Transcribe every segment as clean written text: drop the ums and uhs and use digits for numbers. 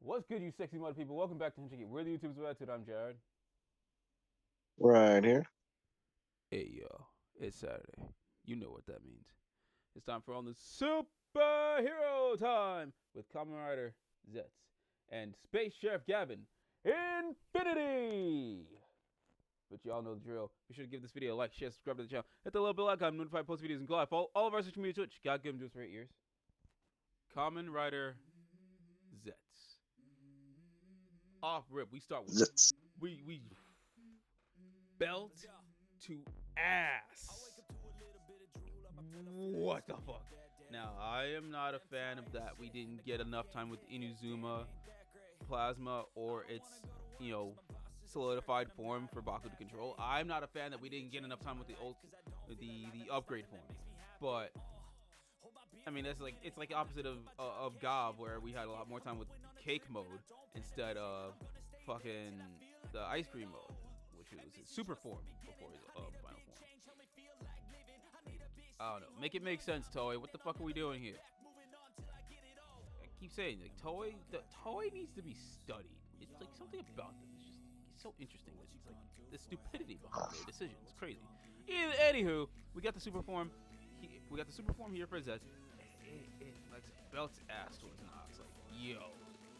What's good, you sexy mud people? Welcome back to Hinchiki. We're the YouTubers of Attitude. I'm Jared. Right here. Hey, yo. It's Saturday. You know what that means. It's time for all the superhero time with Kamen Rider Zeztz and Space Sheriff Gavan. Infinity! But y'all know the drill. Be sure to give this video a like, share, subscribe to the channel. Hit the little bell icon, notify post videos, and go live. Follow all of our social media Twitch. God give them to us for 8 years. Kamen Rider Zeztz. Off rip, we start with Zeztz. we belt to ass. What the fuck? Now, I am not a fan of that. We didn't get enough time with Inuzuma Plasma or its, solidified form for Baku to control. I'm not a fan that we didn't get enough time with the upgrade form. But I mean, it's like opposite of Gav, where we had a lot more time with cake mode instead of fucking the ice cream mode, which was his super form before his final form. I don't know. Make it make sense, Toei. What the fuck are we doing here? I keep saying, like, Toei needs to be studied. It's like something about them. It's so interesting. It's like the stupidity behind their decisions. It's crazy. Anywho, we got the super form. We got the super form here for Zeztz. It like belts ass towards Nox. Like, yo,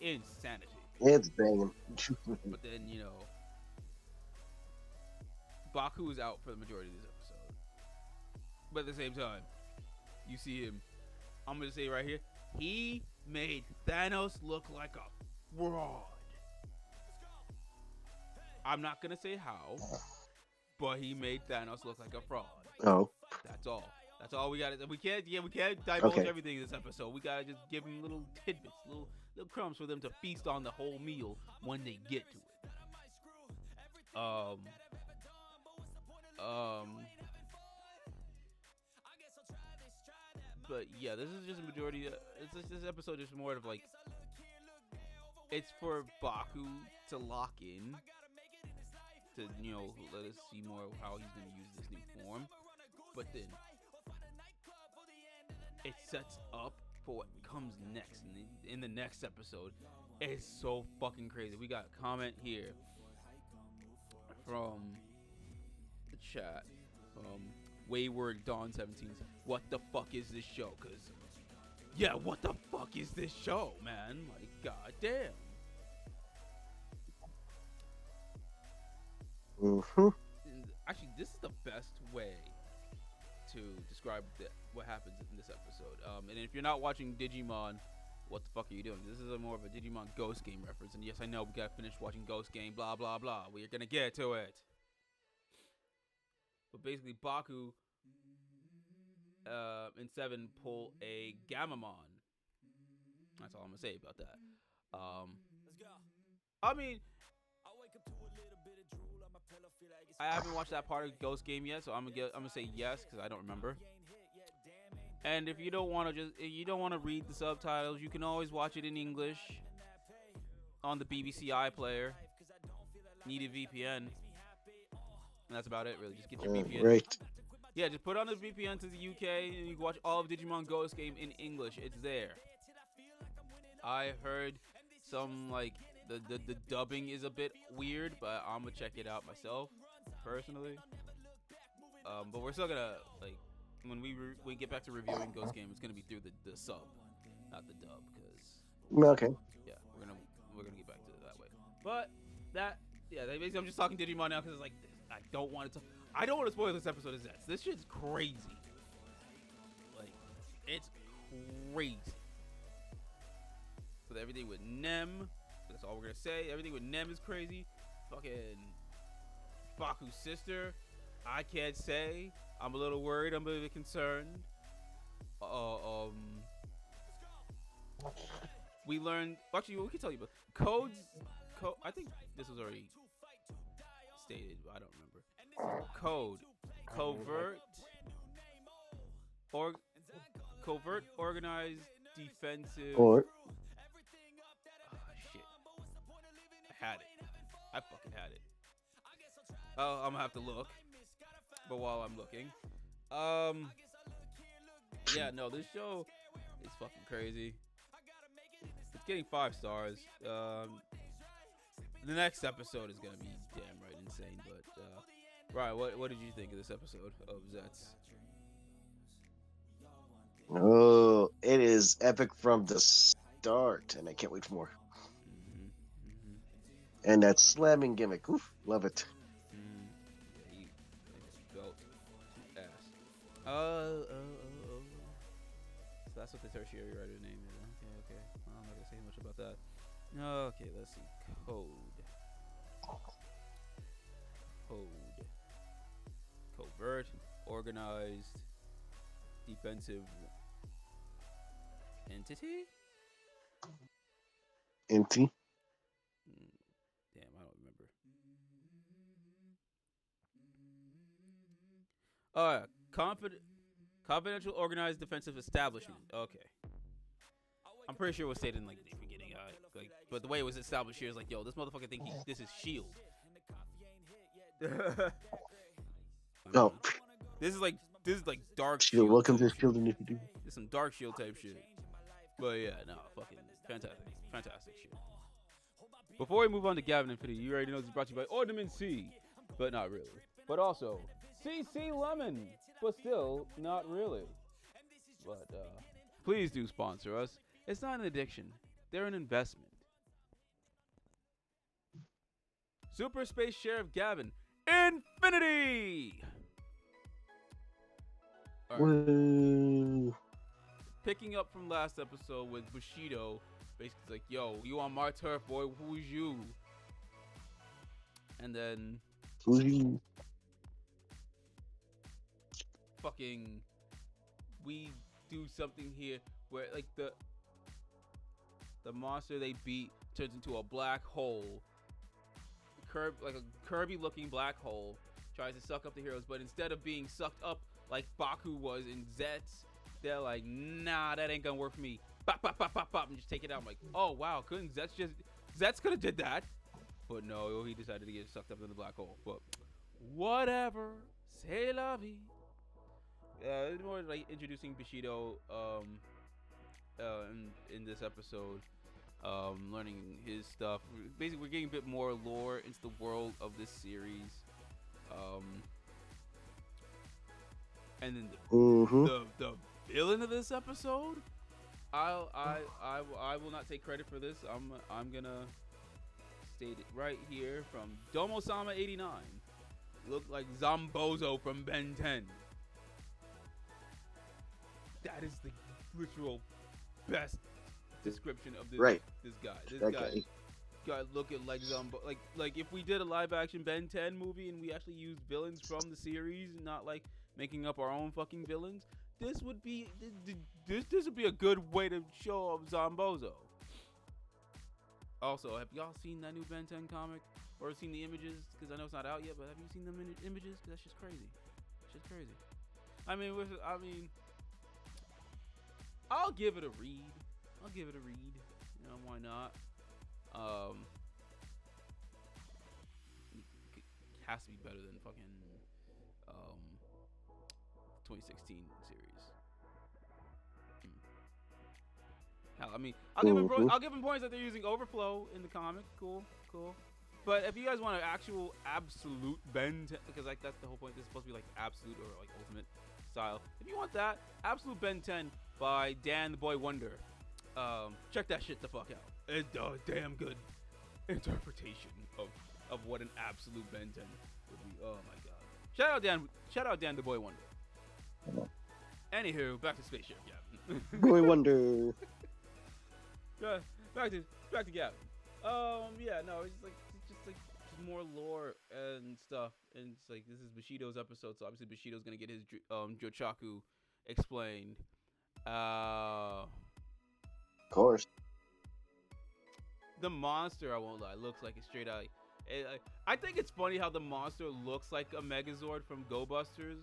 insanity. It's banging. But then, Baku is out for the majority of this episode. But at the same time, you see him. I'm gonna say right here, he made Thanos look like a fraud. I'm not gonna say how, but he made Thanos look like a fraud. Oh, That's all. That's all we got. We can't divulge okay. everything in this episode. We gotta just give them little tidbits, little crumbs for them to feast on the whole meal when they get to it. But yeah, this is just a majority. This episode is more of like, it's for Baku to lock in, to let us see more of how he's gonna use this new form. But then it sets up for what comes next in the next episode. It's so fucking crazy. We got a comment here from the chat. Wayward Dawn 17 says, "What the fuck is this show?" Cause yeah, what the fuck is this show, man? Like, goddamn. Mm-hmm. Actually, this is the best way to describe what happens in this episode. And if you're not watching Digimon, what the fuck are you doing? This is more of a Digimon Ghost Game reference. And yes, I know we gotta finish watching Ghost Game, blah blah blah. We're gonna get to it. But basically, Baku in 7 pull a Gamamon. That's all I'm gonna say about that. I mean, I haven't watched that part of Ghost Game yet, so I'm gonna say yes because I don't remember. And if you don't want to read the subtitles, you can always watch it in English on the BBC iPlayer. Need a VPN. And that's about it, really. Just get your VPN. Right. Yeah, just put on the VPN to the UK and you can watch all of Digimon Ghost Game in English. It's there. I heard some, like, the dubbing is a bit weird, but I'm gonna check it out myself, personally. But we're still gonna, like, when we get back to reviewing Ghost Game, it's gonna be through the sub, not the dub, because Okay. yeah, we're gonna get back to it that way. But basically I'm just talking Digimon now because it's like I don't want to spoil this episode of Zeztz. This shit's crazy. Like, it's crazy. So everything with Nem, that's all we're gonna say. Everything with Nem is crazy. Fucking Baku's sister, I can't say. I'm a little worried. I'm a little concerned. We learned. Actually, we can tell you about codes. I think this was already stated, but I don't remember. Code, covert, covert, organized, defensive. Or Shit. I had it. I fucking had it. Oh, I'm gonna have to look. But while I'm looking, yeah, no, this show is fucking crazy. It's getting 5 stars. The next episode is gonna be damn right insane. But Ryan, what did you think of this episode of Zeztz? Oh, it is epic from the start, and I can't wait for more. Mm-hmm, mm-hmm, And that slamming gimmick, oof, love it. mm. Yeah, he belt ass. Oh. So that's what the tertiary writer name is. Okay. Well, I'm not gonna say much about that. Okay, let's see. Code. Covert, organized, defensive entity? Inty. Damn, I don't remember. Confidential organized defensive establishment. Okay. I'm pretty sure it was stated in like the beginning. But the way it was established here is like, yo, this motherfucker think this is Shield. Oh, This is like dark Shield. Shield. Welcome to type Shield shit. Initiative. It's some dark Shield type shit. But yeah, no, fucking fantastic shit. Before we move on to Gavan Infinity, you already know this is brought to you by Ornament C, but not really. But also CC Lemon, but still not really. But please do sponsor us. It's not an addiction; they're an investment. Super Space Sheriff Gavan Infinity. All right. Woo. Picking up from last episode with Bushido, basically it's like, yo, you on my turf, boy, who's you? And then Who's fucking we do something here where like the monster they beat turns into a black hole. Like a Kirby looking black hole, tries to suck up the heroes, but instead of being sucked up like Baku was in Zeztz, they're like, nah, that ain't gonna work for me. Bop, bop, bop, bop, bop, and just take it out. I'm like, oh wow, Zeztz could have did that, but no, he decided to get sucked up in the black hole. But whatever, c'est la vie. More like introducing Bushido in this episode, learning his stuff. Basically, we're getting a bit more lore into the world of this series. And then the villain of this episode, I will not take credit for this. I'm gonna state it right here from Domo-sama 89. Look like Zombozo from Ben 10. That is the literal best description of this this guy. This guy looking like Zombo. Like if we did a live action Ben 10 movie and we actually used villains from the series, and not like making up our own fucking villains, this would be a good way to show off Zombozo. Also, have y'all seen that new Ben 10 comic or seen the images? Because I know it's not out yet, but have you seen the images? Because that's just crazy. It's just crazy. I mean, I'll give it a read. You know, why not? It has to be better than fucking 2016 series. Hell, I mean, I'll give him points that they're using overflow in the comic. Cool. But if you guys want an actual absolute Ben 10, because like that's the whole point. This is supposed to be like absolute or like ultimate style. If you want that, absolute Ben 10 by Dan the Boy Wonder. Check that shit the fuck out. It's a damn good interpretation of what an absolute Ben 10 would be. Oh my god. Shout out Dan the Boy Wonder. Anywho, back to Spaceship Gavin. Boy Wonder. Back to Gavin. Yeah, no, it's just more lore and stuff, and it's like this is Bushido's episode, so obviously Bushido's gonna get his Jochaku explained. Of course. The monster, I won't lie, looks like a straight out. I think it's funny how the monster looks like a Megazord from Go Busters,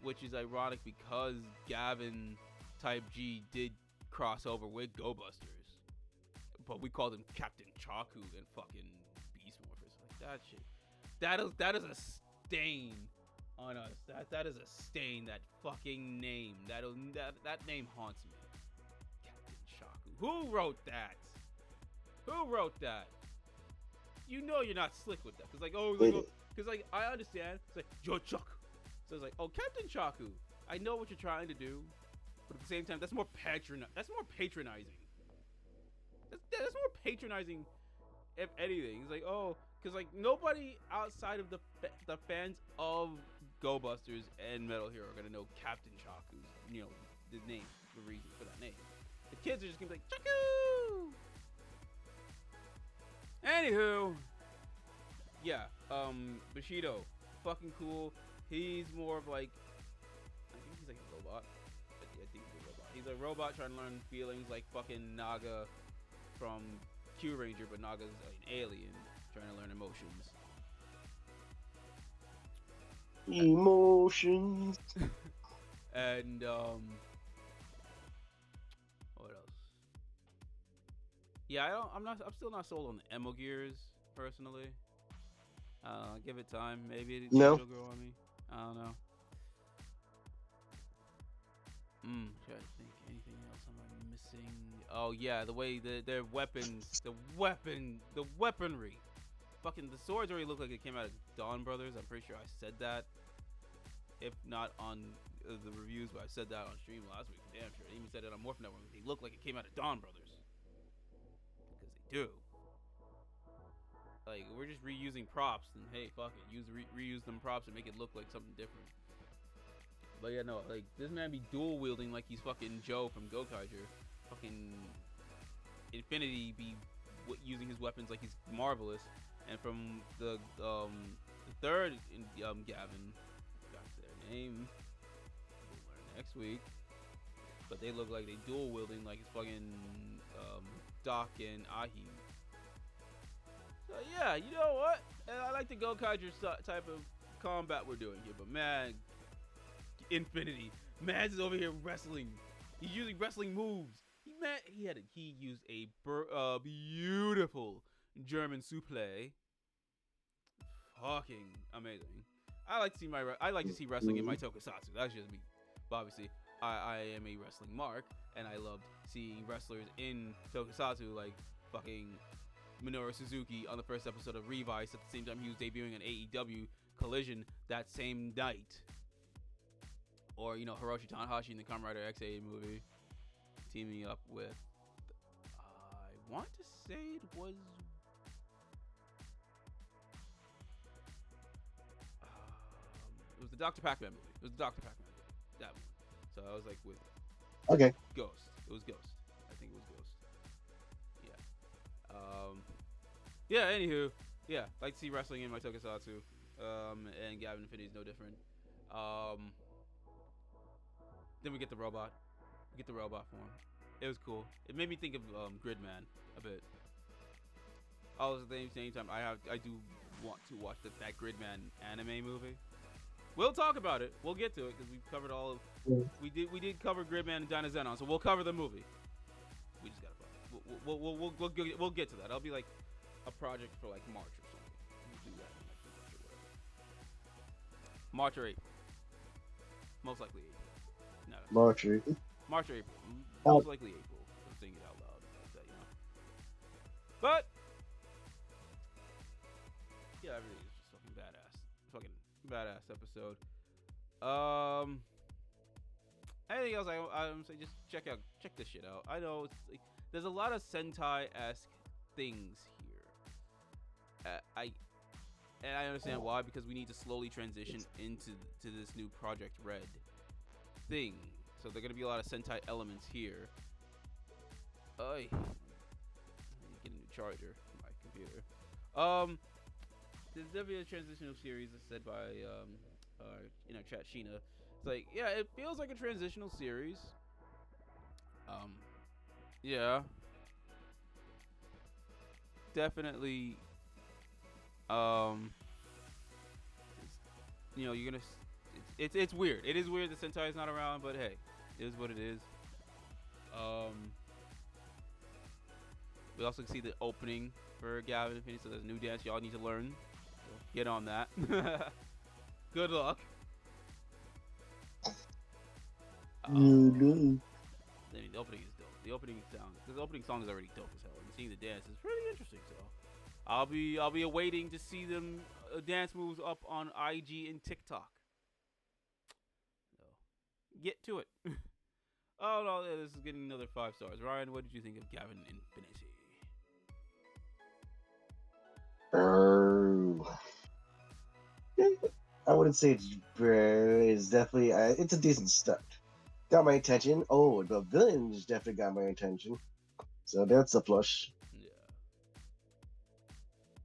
which is ironic because Gavan Type G did cross over with Go Busters, but we called him Captain Chaku and fucking Beast Morphers. Like that shit. That is a stain on us. That is a stain. That fucking name. That name haunts me. Captain Chaku. Who wrote that? Who wrote that? You know you're not slick with that. Cause like, Wait, cause like I understand. It's like Joe Chuck. So it's like, oh, Captain Chaku. I know what you're trying to do, but at the same time, that's more patronizing. That's more patronizing, if anything. It's like, oh, because like nobody outside of the fans of Go Busters and Metal Hero are gonna know Captain Chaku's, the name, the reason for that name. The kids are just gonna be like Chaku. Anywho, yeah, Bushido, fucking cool. He's more of like, I think he's like a robot. I think he's a robot. He's a robot trying to learn feelings like fucking Naga from Q Ranger, but Naga's an alien trying to learn emotions. emotions. And what else? Yeah, I'm still not sold on the Emo Gears personally. Give it time. Maybe No. it'll grow on me. I don't know. Trying to think. Anything else am I missing? Oh yeah, the way their weapons, the weaponry. Fucking the swords already look like it came out of Dawn Brothers. I'm pretty sure I said that. If not on the reviews, but I said that on stream last week. Damn sure. I even said it on Morph Network. They look like it came out of Dawn Brothers. Because they do. Like, we're just reusing props, and hey, fuck it, reuse them props and make it look like something different. But yeah, no, like, this man be dual wielding like he's fucking Joe from Gokaiger. Fucking Infinity be using his weapons like he's Marvelous. And from the third Gavan, got their name, we'll learn next week. But they look like they dual wielding like it's fucking Doc and Ahi. So yeah, you know what? I like the Gokaiger type of combat we're doing here, but man, Infinity, Mads is over here wrestling. He's using wrestling moves. He used a beautiful German suplex. Fucking amazing. I like to see wrestling in my tokusatsu. That's just me. But obviously, I am a wrestling mark, and I loved seeing wrestlers in tokusatsu like fucking Minoru Suzuki on the first episode of Revice at the same time he was debuting on AEW Collision that same night. Or, Hiroshi Tanahashi in the Kamen Rider XA movie teaming up with, I want to say it was the Dr. Pac-Man movie. It was the Dr. Pac-Man movie. That one. So I was like with Ghost. It was Ghost. I think it was Ghost. Yeah. Anywho, yeah, like to see wrestling in my tokusatsu. And Gavin Infinity is no different. Then we get the robot. We get the robot form. It was cool. It made me think of Gridman a bit. Also, at the same time, I do want to watch that Gridman anime movie. We'll talk about it. We'll get to it because we've covered all of. We did cover Gridman and Dyna Zenon, so we'll cover the movie. We just gotta. We'll get to that. That'll be like a project for like March or something. We'll do that in like March or whatever. March or April. Most likely April. No. March or April. March or April. Most likely April. I'm saying it out loud like that, But yeah, everything is just fucking badass. Fucking badass episode. Anything else I'm saying, just check this shit out. I know it's like, there's a lot of Sentai-esque things here. I understand why, because we need to slowly transition into this new Project Red thing. So there are gonna be a lot of Sentai elements here. I need to get a new charger for my computer. There's definitely a transitional series that's said by in our chat, Sheena. It's like, yeah, it feels like a transitional series. Yeah. Definitely. You're gonna. It's weird. It is weird that Sentai is not around, but hey, it is what it is. We also see the opening for Gavan Infinity, so there's a new dance y'all need to learn. So get on that. Good luck. I mean, the opening is dope. The opening sound, because the opening song is already dope as hell, and seeing the dance is really interesting. So I'll be awaiting to see them dance moves up on IG and TikTok. So get to it. Oh no, this is getting another 5 stars. Ryan, what did you think of Gavan Infinity? I wouldn't say it's definitely it's a decent start. Got my attention. Oh, the villains definitely got my attention. So that's a plus. Yeah,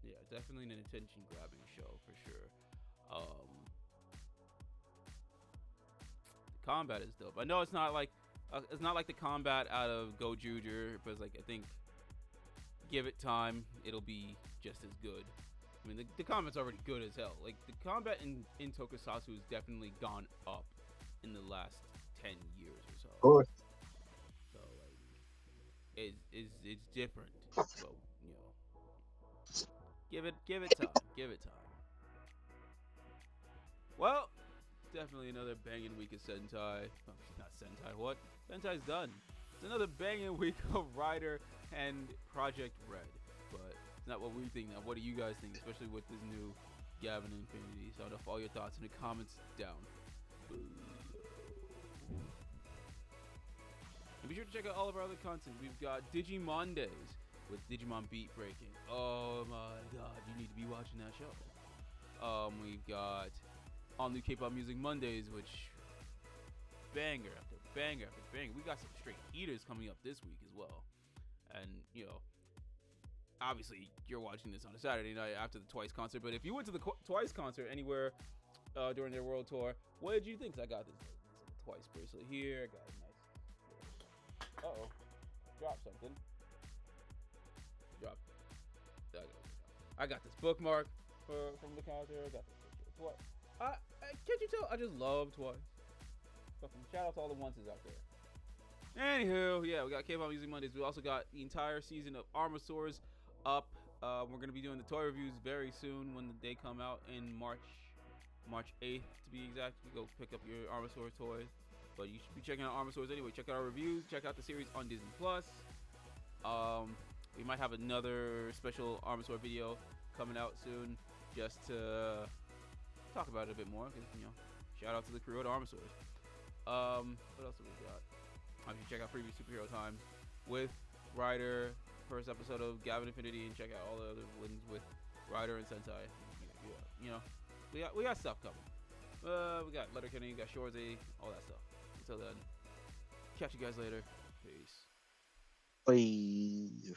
yeah, definitely an attention grabbing show for sure. The combat is dope. I know it's not like the combat out of Go Juger, but it's like I think give it time, it'll be just as good. I mean, the combat's already good as hell. Like the combat in Tokusatsu has definitely gone up in the last 10 years or so. Of course. So like, it's different. So you know, give it time, give it time. Well, definitely another banging week of Sentai. Oh, not Sentai. What? Sentai's done. It's another banging week of Rider and Project Red. But it's not what we think now. What do you guys think, especially with this new Gavan Infinity? Sound off all your thoughts in the comments down below. And be sure to check out all of our other content. We've got Digimondays with Digimon Beat Breaking. Oh my god, you need to be watching that show. We've got all new K-pop Music Mondays, which banger after banger after banger. We got some straight heaters coming up this week as well. And, you know, obviously you're watching this on a Saturday night after the Twice concert, but if you went to the Twice concert anywhere during their world tour, what did you think? 'Cause I got this Twice bracelet here. I got a nice. Uh-oh. Drop something. Drop. I got this bookmark from the counter. I got this picture of Twice. Can't you tell? I just love Twice. Fucking shout out to all the onces out there. Anywho, yeah, we got K-pop Music Mondays. We also got the entire season of Armasaurs up. We're gonna be doing the toy reviews very soon when they come out in March 8th to be exact. You go pick up your Armasaur toys. But you should be checking out Armasaurs anyway. Check out our reviews. Check out the series on Disney Plus. We might have another special Armasaur video coming out soon, just to talk about it a bit more. Cause you know, shout out to the crew at Armasaurs. What else have we got? You should check out previous superhero times with Rider, first episode of Gavan Infinity, and check out all the other ones with Rider and Sentai. You know, we got stuff coming. We got Letterkenny, got Shorzy, all that stuff. Until then, catch you guys later. Peace. Bye.